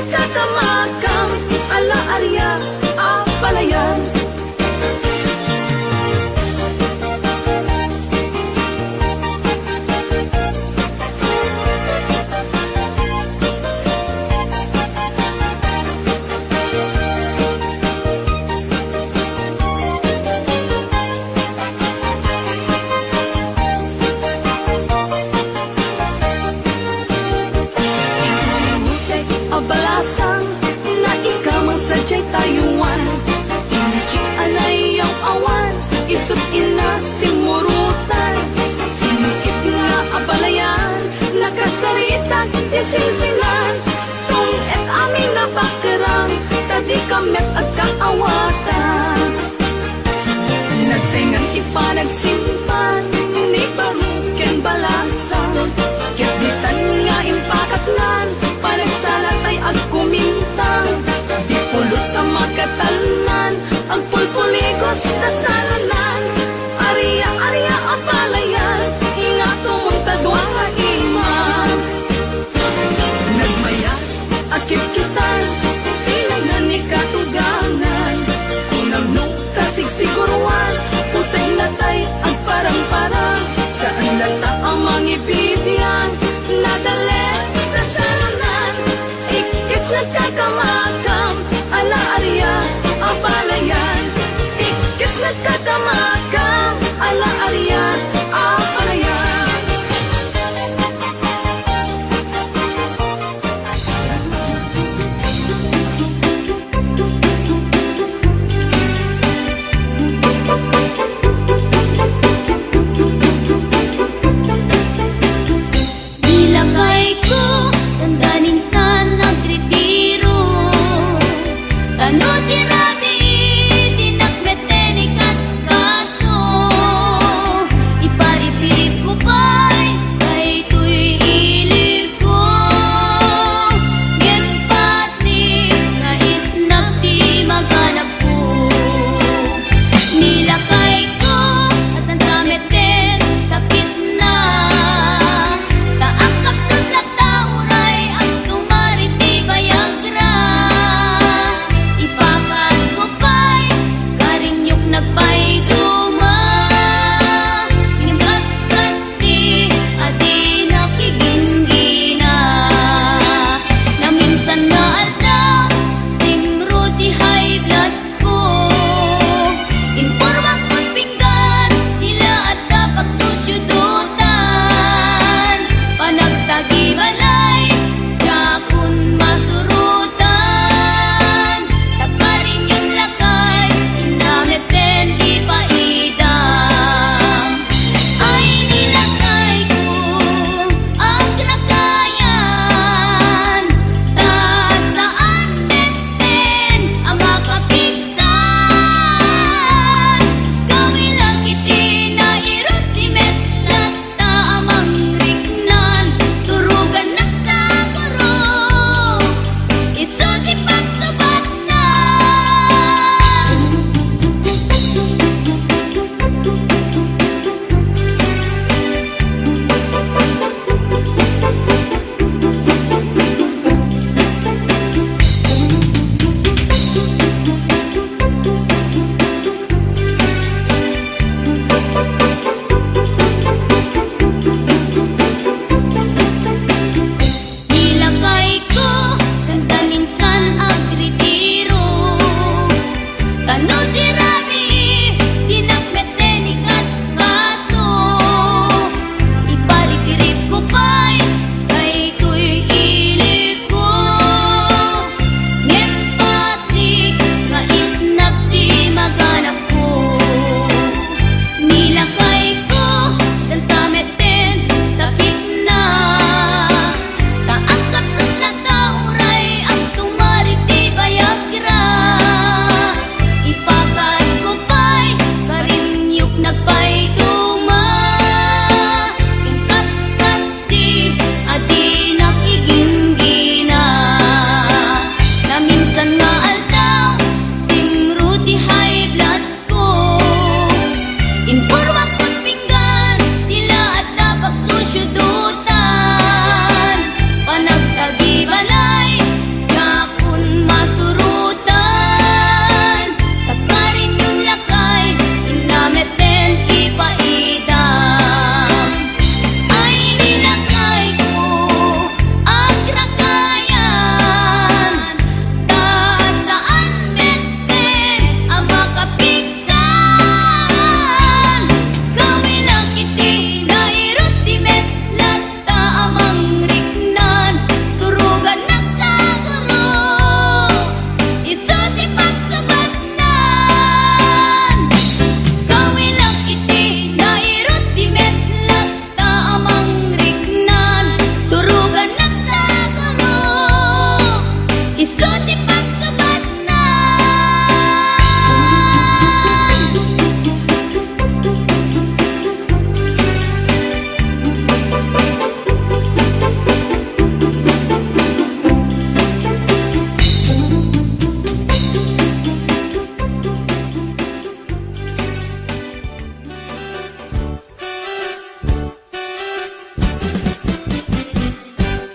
nagkakamakam, ala-arya, apalayan. Abalasan na ikaw ang sadyay tayo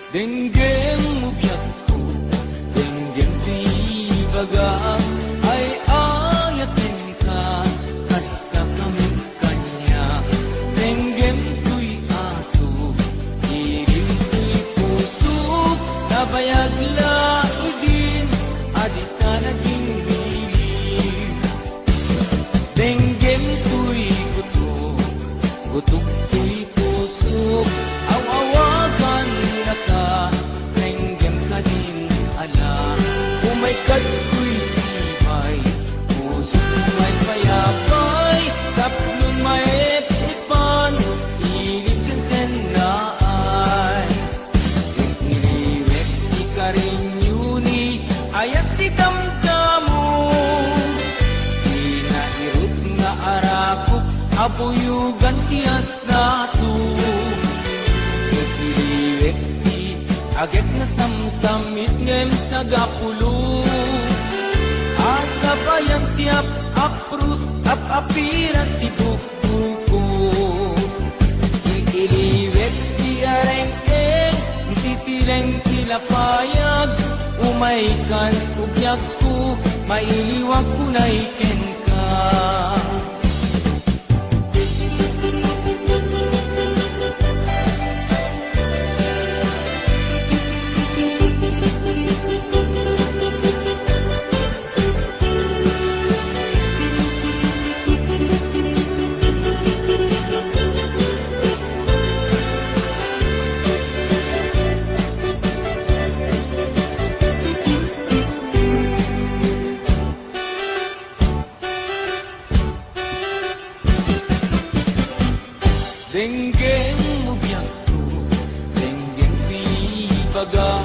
Denggem mubyakku, denggem di baga, ay ayatin ka, kasta kami kanya. Denggem tuy aso, ilim tuy puso, nabayag laidin, adita naging milim. Denggem tuy gutok, gutok tuy puso, awawagan na ka, denggem ka din ala. Umay kato'y sibay, puso may payapay, taplon may ipan, ilim kan senaan. Iliwek di ka rin yuni, ayat di damdamo, inairot nga arakop, abuyugan tiyas naso. Iliwek di agek na samsamit ngem tagapulo, asa bayang tiap aprus apiras di buko. Iliwek di areng-eng, titileng tilapayag, umaykan ubyag ko, mailiwag ko na iken ka. Denggem mubyakku, denggem pibaga,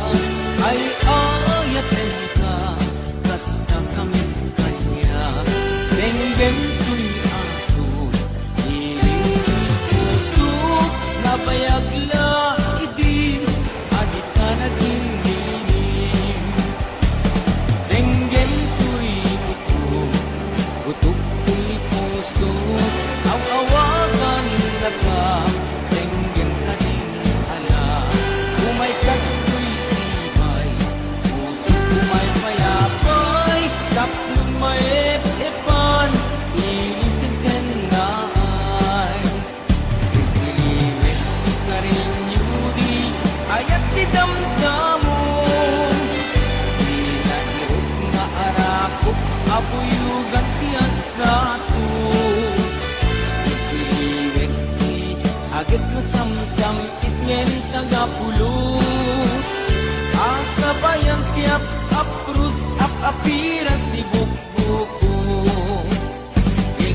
ay ayaten ka, kasta kami kanya. Denggem tuy aso, ilim tuy puso, nabayag laidin, adita naging dilim. Denggem tuy gutok, gutok tuy puso, awawagan na ka, denggem ka din ala. Umay kato'y sibay, puso may payapay, taplon may epan, ilim kan senaan. Iliwek di ka rin yudi, ayat di damdamo, inairot nga arakop, abuyugan tiyas naso. Iliwek di agek na samsam, itngen tagapulo, asa bayang tiap aprus apiras di buko.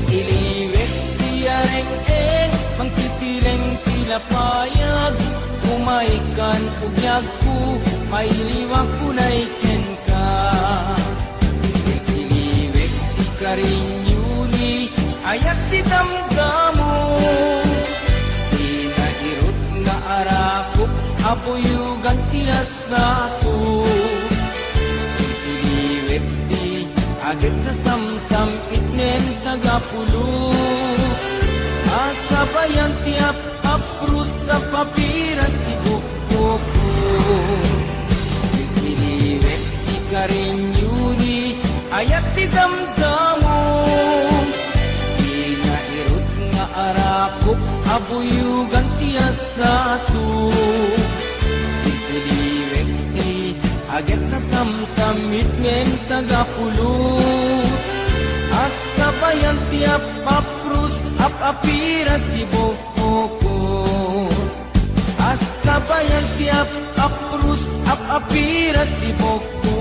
Iliwek di areng-eng, mangtitileng tilapayag, umaykan ubyag ko, mailiwag ko na iken ka. Iliwek di ka rin yuni, ayat di damdamo, inairot nga arakop, abuyugan tiyas naso. Iliwek di agek na samsam, itnen tagapulo, asa bayang tiap aprus apiras di buko. Iliwek di ka rin yuni, ayat di damdamo, inairot nga arakop, abuyugan tiyas naso. Iliwek di agek na samsamit ngem tagapulo, asa bayang tiap aprus apiras di buko. Asa bayang tiap aprus apiras di buko.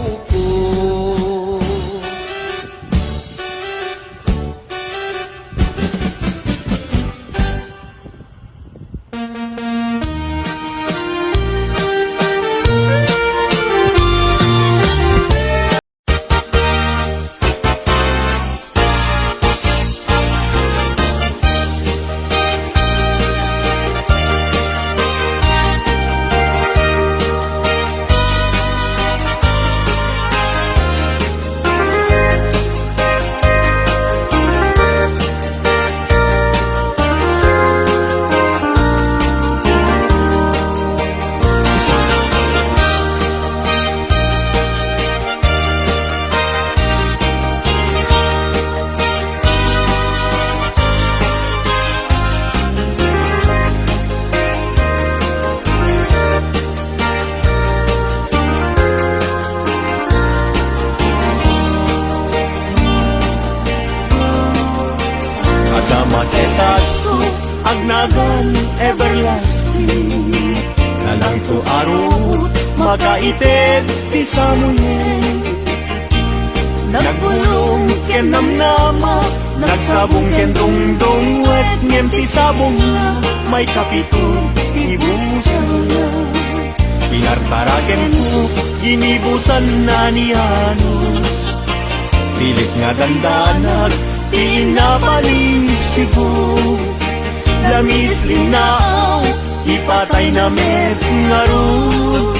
everlasting. Nalang to arot, makaitet ti samoyen. Nagbulong ken namnama, nagsabong ken dongdong, wet ngem ti sabong na, may kapito ibusan na. Pinartaraken ko, inibusan na ni Anos. Pilit nga dandanag, di napaling sibo. Lamis linaaw, ipatay na met ngarut.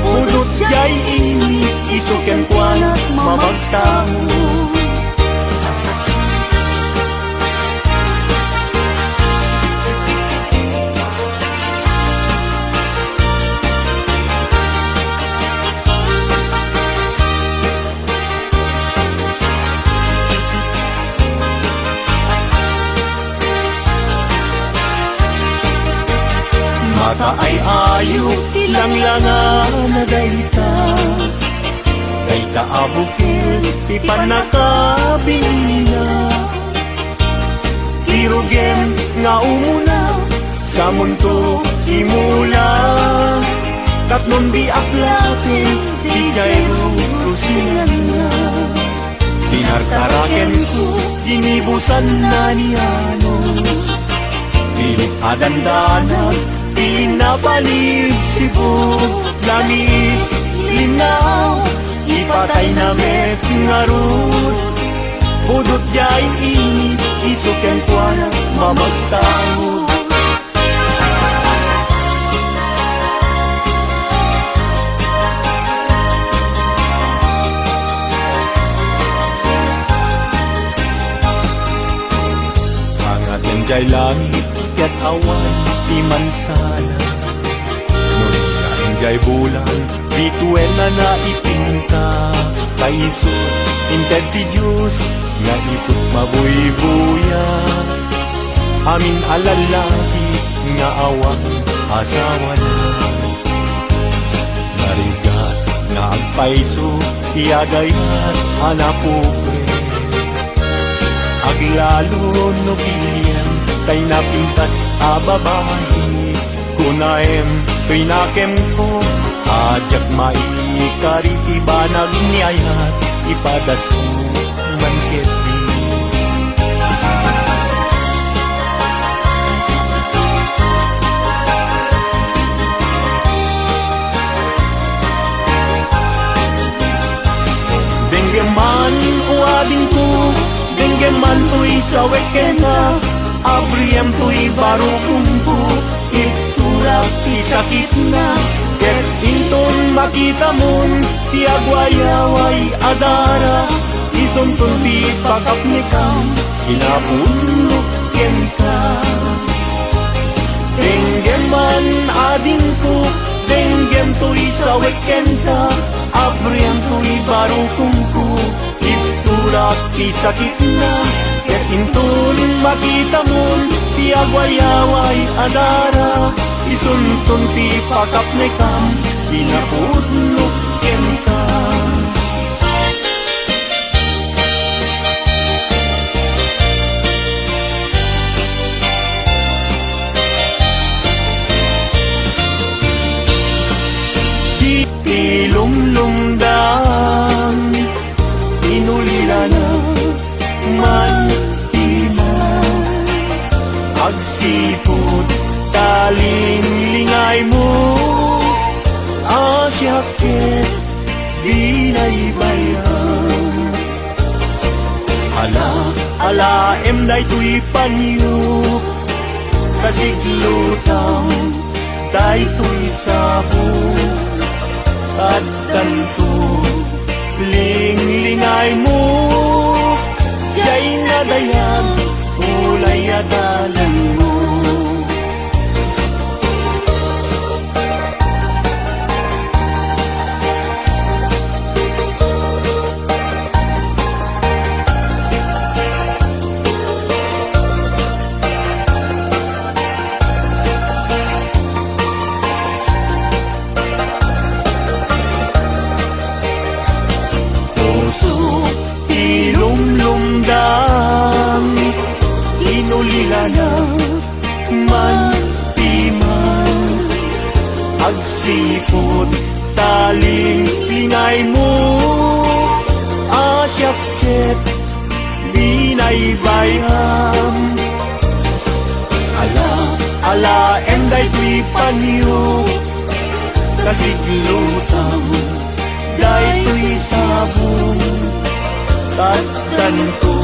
Udot jay ini, isuken kwa mamagtaho. Maka ay ayo, lang-langan na dayta. Dayta abukil, ti panakabina. Kirugem nga umuna, sa mundo imula. Katnon di aklatin, di jayro kusingan na. Pinartaraken ko, inibusan na ni Anos. Pilit adandanan, pinapalig sibo. Lamis, linaw, ipatay na met ngarut. Budot jay ini, isuken kwa na mamagtaho. Angaten jay langit, ket awan, di mansana. Nun nga jay bulan, bituin na naipinta. Kaiso, inted ti Diyos, nga isot mabuy-buya. Amin alalaki, nga awang asawa na. Narigat, nga agpaiso, iagayat, hanapukwe. Aglalo no pilyan, kay napintas ababahi. Kunaem, to'y nakem ko, ajak maikari, ibanag niyayat, ipadas ko mankit di. Denggeman uading ko, denggeman to'y sa wekena. Abriyam to'y baro kumpo, iturak isakit na. Ket inton makita mon, ti agwayaway adara. Isuntun ti pakap ni kam, inapulok ken ka. Denggeman ading ko, denggem to'y sa wekenta. Abriyam to'y baro kumpo, iturak isakit na. Ket inton makita mon, ti agwayaway adara. Isuntun ti pakap ni kam, inapulok ken ka. Ilumlumdang, inulila na man agsipot, talinlingay mo. Asyaket, di naibayan. Ala, emday to'y panyo. Kasiglutang, day to'y sabo. At ganto, linglingay mo. Jay na dayan, ulay adalan mo. Ilumlumdang, inulila na sipot taling pingay mo asyakket binay bayam ala enday panyo kasiglutam daytoy sabong tatan ko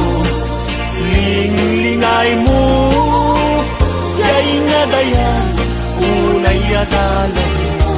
linglingay mo jay nga dayan unay adalan mo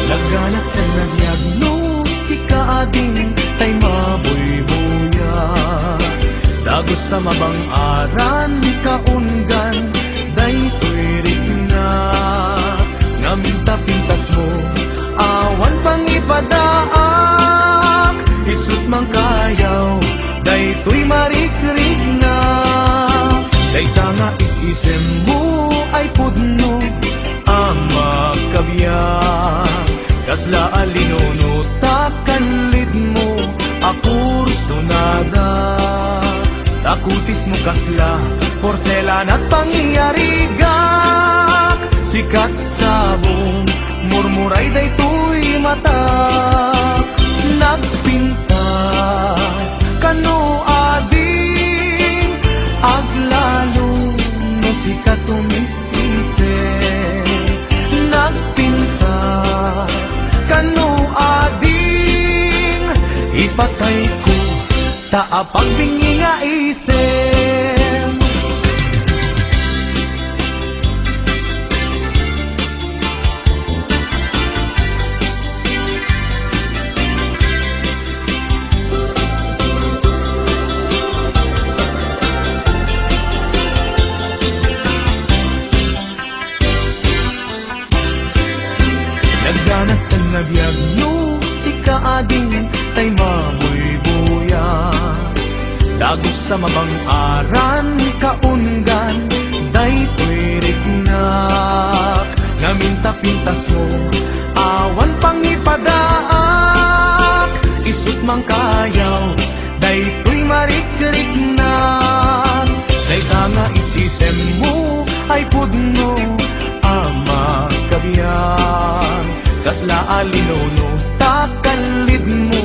Nagganak sa nagyagno si kaading tay maboy-boya dagos sa mabang aran kaungan daytoy rigna ngaminta-pintas mo awan pang ipadaak isut mang kayaw daytoy marikrig na dayta nga isisem mo ay pudno ama kabiyak kasla alinono takanlid mo akur sunada takutis mo kasla porselan at pangyarigak sikat sabong murmuray daytoy mata nagpintas kano ading aglalo no sikat tumisise nagpintas kano ading ipatay ko taapag bingi nga isem nagdanas ang nagyagno si kaading tay maboy-boya dagos sa mabang aran kaungan daytoy rignak ngaminta-pintas mo awan pang ipadaak isut mang kayaw daytoy marikrig-rignak dayta nga isisem mo ay pudno ama kabiyan kasla alinono takalid mo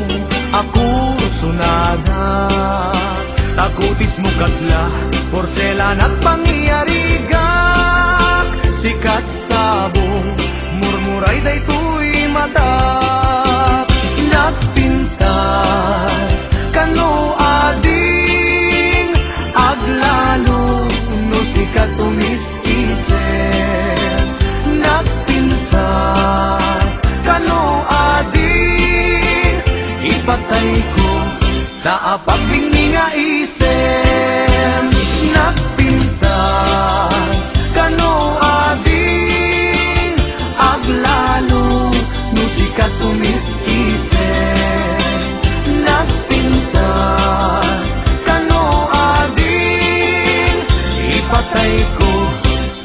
ako sunada takutis mo kasla porselan at pangyarigak sikat sabong murmuray daytoy mata nagpintas kano ading aglalo no sikat tumis-isem nagpintas kano ading ipatay ko taapag bingi nga isem nagpintas kano ading aglalo no sikat tumis-isem nagpintas kano ading ipatay ko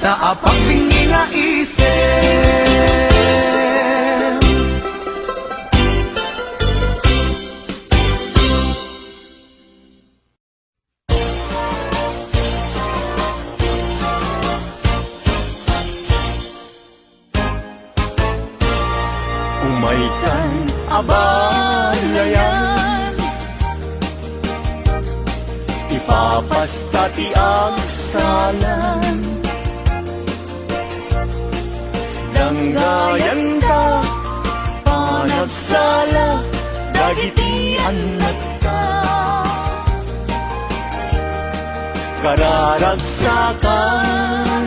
taapag bingi nga isem umaikan abalayan ipapastati ang salan danggayan ka panagsala dagitian ka kararagsakan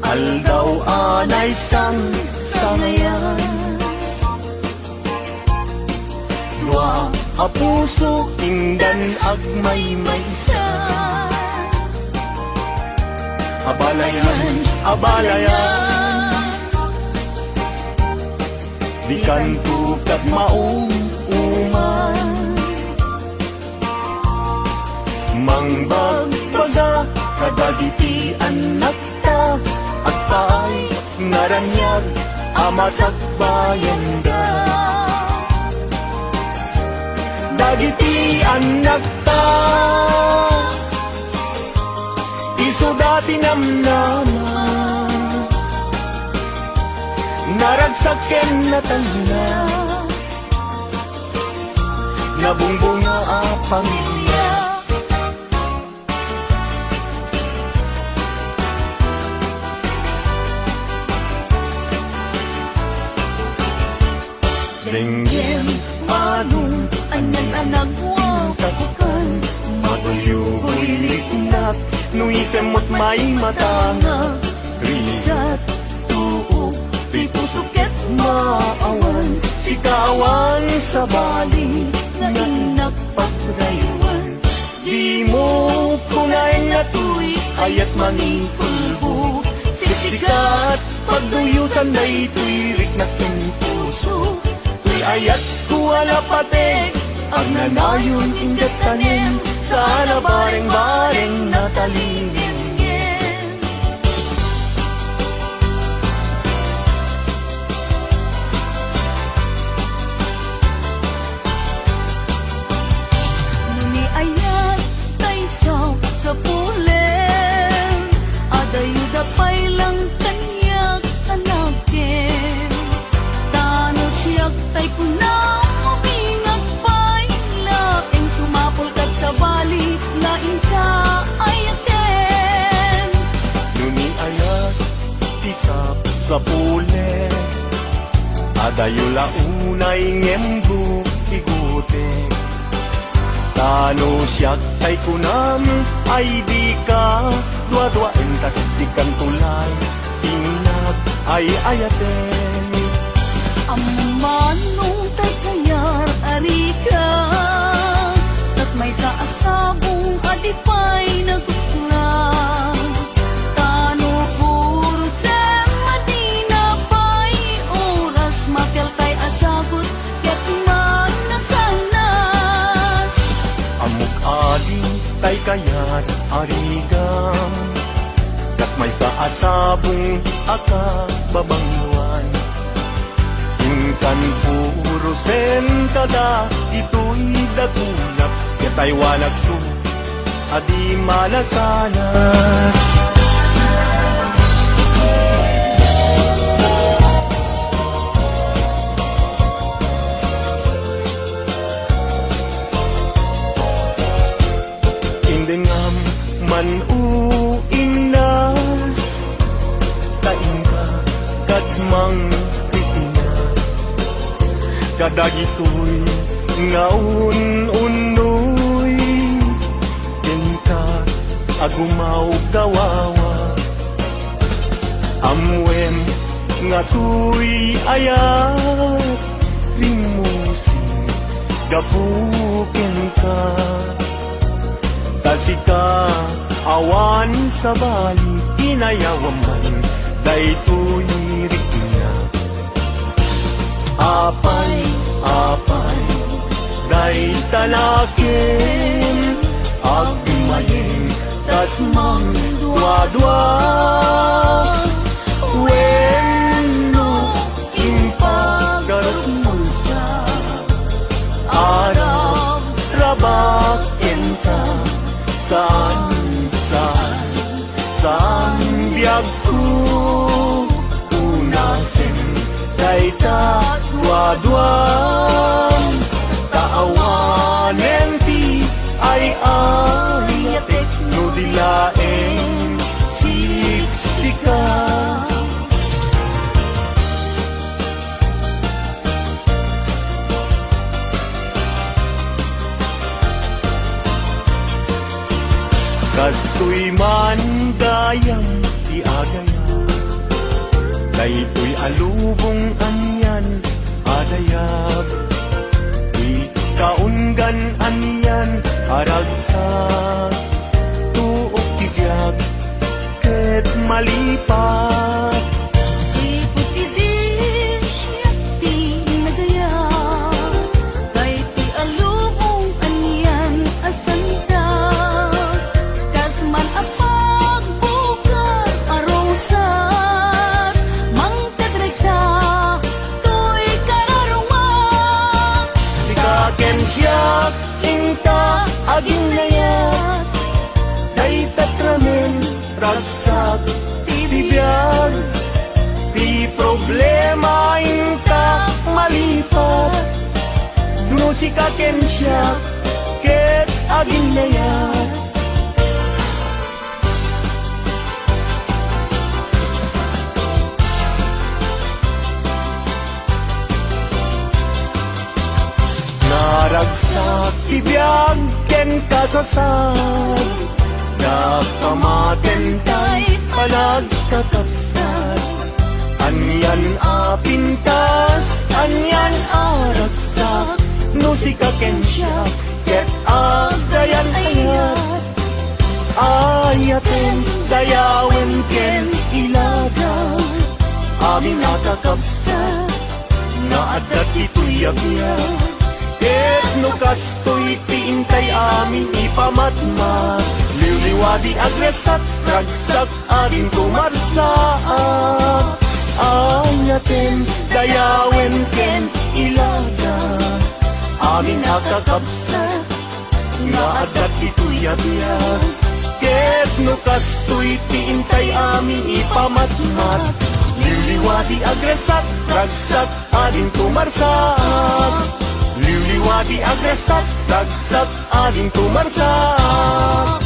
aldaw anay sang sangayan dua a puso ingdan agmay maysa abalayan abalayan di kan tukat maong uma masakbayan da. Dagiti anak ta, iso dati namnaman, naragsaken na tanda, nabungbunga a pamilya. Lenggen manong Anan-anak taskan, matuyugoy liknak, nuisemot may matanga, Rizat tuo Pipusuket maawan, sikawan sa bali, Nga inak pagrayuan. Di mo kunay na tuy, ayat manipulbo, sisikat, pagduyusan na ito'y riknak ng puso. Tuy ayat kuwala patek, ang nanayon ingat tanim, sana bareng-bareng natalingin. Nuni ayat taysaw sa pulen, adayuda pay lang kanyak anaken. Tano siyak tay kunang mabingag pay, laeng sumapol kat sa bali, laing ka ayaten. Nuni ayat tisap sa pule, adayula unay ngembu igutek. Tano siyak ay kunam ay di ka, dua-dua entas sikan tulay, inag ay ayaten. Amanong tay kayar arika, tas may sa asabong adipay nagkukurang. Tano puro sa Madina pay, oras makel kay asagos, ket man nasanas. Amok aling tay kayat arigam, kas may sa asabong akak babangluan. Ingkan puro sen kada, ito'y dagunap, yatay walag su, adi malasanas. Indengam man uinas, kainga kadmang pitina, kadagitoy ngaun unoy, kenta agumaw kawawa, amwen nga tuy ayat, rimusin gapuken ka. Tasika awan sa bali, inayawaman, daytoy riknya. Apay, apay, day talakin, agmayin, tas mang dua-dua. Wenno, impagarot mo sa Arab, rabakin ka. Saan biyag ko unasin, kay tatwa-dwang taawanen ti ay ayatek, no dilaeng siksika. Kastoy man dayang iagaya, daytoy alubong anyan adayab. Ikaungan anyan haragsak, tuok tibiyag ket malipat. Sipot idin siyak ti nagaya, kay ti alubong anyan asanta. Kasman apag bukar arosas, mangtagregsa ken siyak ingka aging layat day tatramen ragsak tibiyag di problema ingka malipat musika ken siyak ket aging layat naragsak tibiyag ken kasasad nakamaten tay panagkakasad anyan apintas anyan aragsak musika ken siyak ket agayan ayat ayaten dayawen ken ilagaw amin nakakabsat nga adat ituyag-yag ket no kastoy tiintay amin ipamatmat liwliwadi agresat ragsak adin kumarsaat ayaten dayawen ken ilaga amin nakakabsat nga adat ituyag-yag ket no kastoy tiintay amin ipamatmat liwliwadi agresat ragsak adin kumarsaat liwliwadi agresat ragsak adin kumarsaat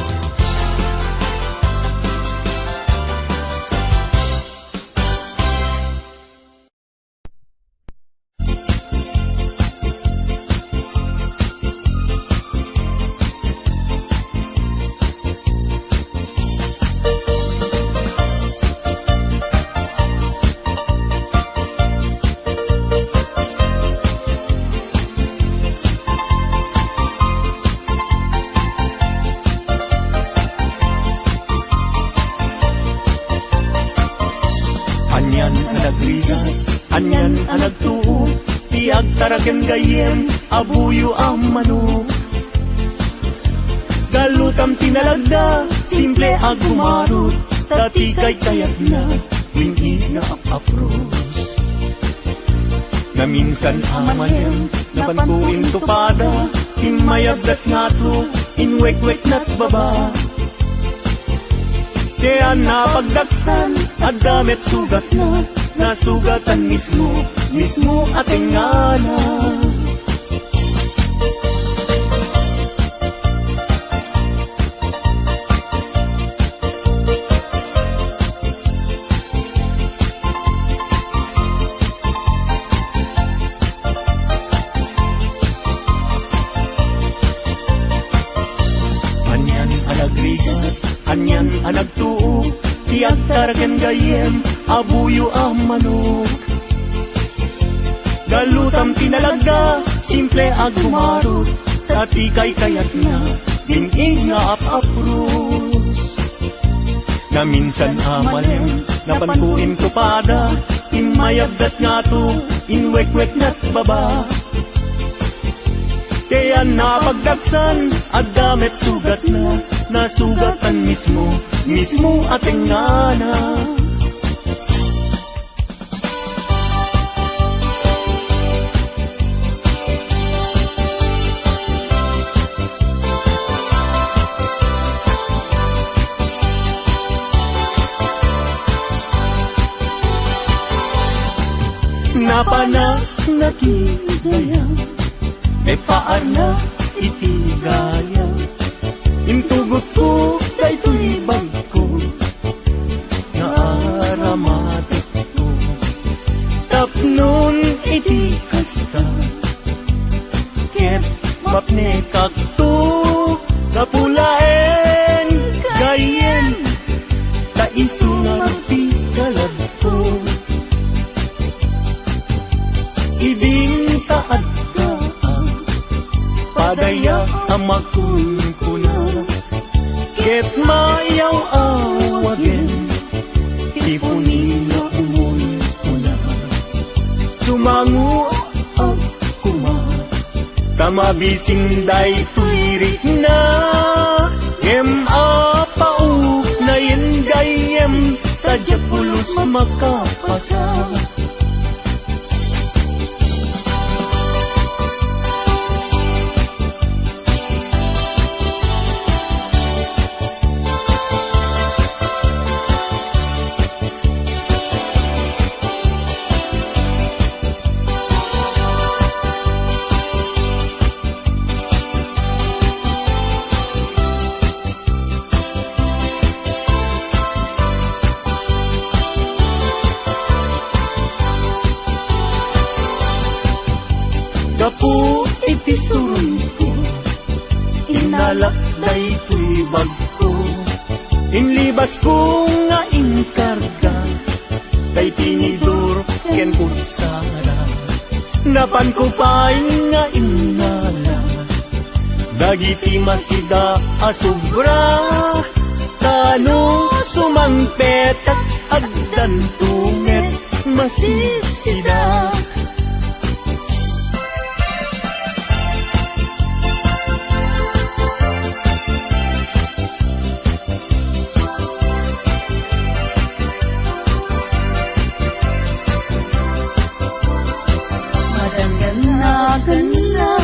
Anyan anagrigat, anyan anagtuo, tiag taraken gayem, abuyo ang manok. Galutam tinalagda, simple agumarot, tatikay kayat na, wingi na apros. Na minsan amayam, napantuin tupada, imayagdat nato, inwek-wek na't baba. Kaya napagdaksan at damit sugat na nasugatan mismo ating ngana. Anyan anagrigat, anyan anagtuo, tiag taraken gayem, abuyo ang manok. Galutam tinalagda, simple agumarot, tatikay kayat na, dinig nga apapros. Na minsan amalem, napantuin tupada, imayagdat nga to, inwek-wek na't baba. Kaya napagdaksan, at damit sugat na, nasugatan mismo ating ngana. Napanakigaya, e paana itigaya. Intugot ko kay tulibag ko, naaramatik ko. Tapnon iti kasta, ket mapnekak to, kapulaen gayen, taisungan pikalad ko. Iding taad ka, padaya amakun ko na, ket mayaw awagen, ipunin na umon ko na. Sumangu ako ma, tamabising day tuirik na, em apau na yen gayem, tadyapulos makapasa. Gapu iti surun ko, inalak daytoy bag ko. Inlibas ko nga inkarga, day tinidor ken kutsara. Napan ko pa'y nga inala, dagiti masida asubra. Tano sumangpetak agdan tunget masisida. Ganda,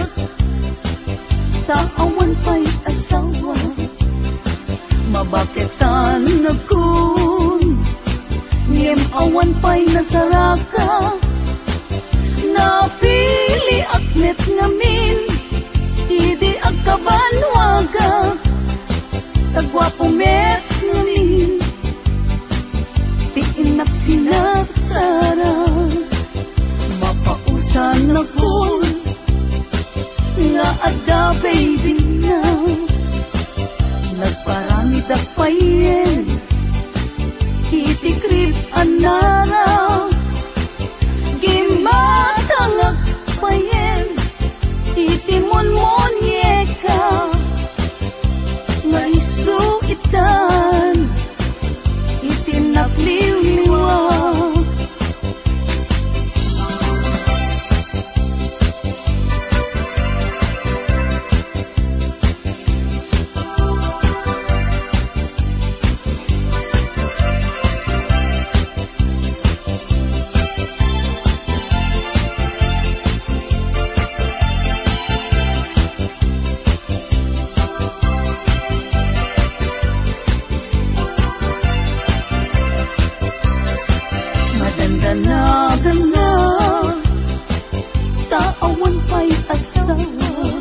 taawan pa'y asawa, mabaketan na kun, ngem awan pa'y nasaraka, napili aknet ngamin, idi agkabanwaga, tagwapo met ngamin, tiinak sinasara, mapausan na kun, nga ada baby na nagparami da payen kitikrip anara gimatangag payen titimon monyeka nga isu itan itinakliliwa. Ganda, taawan pa'y asawa,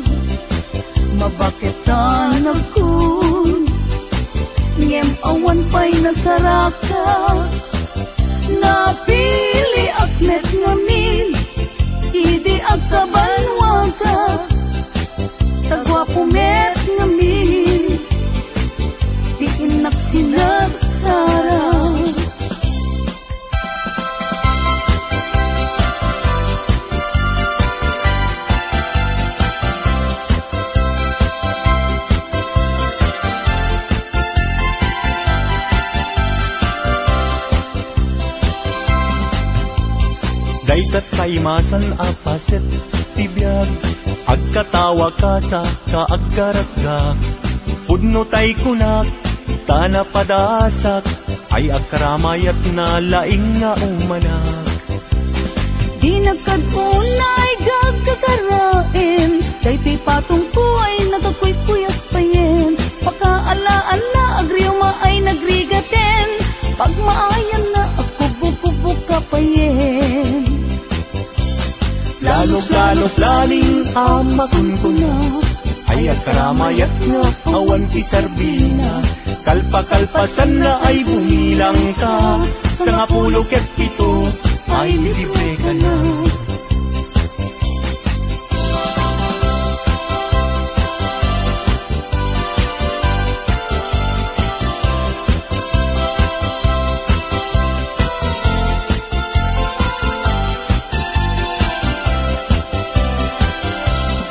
mabaketan akun, ngem awan pa'y nasaraka, napili aknet ngamin, idi agkabanwaga, tagwapo met ngamin, diinak sinasara. Daytat kaimasan apaset tibiyag, agkatawa ka sa kaagkaratga. Pudno tay kunak, tana padasak, ay agkaramayat na laing nga umanak. Di nagkadunay gagkakarain, day ti patong ko ay nagkakuypuyas payen, pagkaala-ala agriuma ay nagrigaten, pagmaayan na ako bububuk ka payen. Lalog-lalog laling amakun ko na, ay agkaramayat nga awan ti sarbina. Kalpa-kalpasan na ay bumilang ka, sa 10 ket 7 ay libre ka na.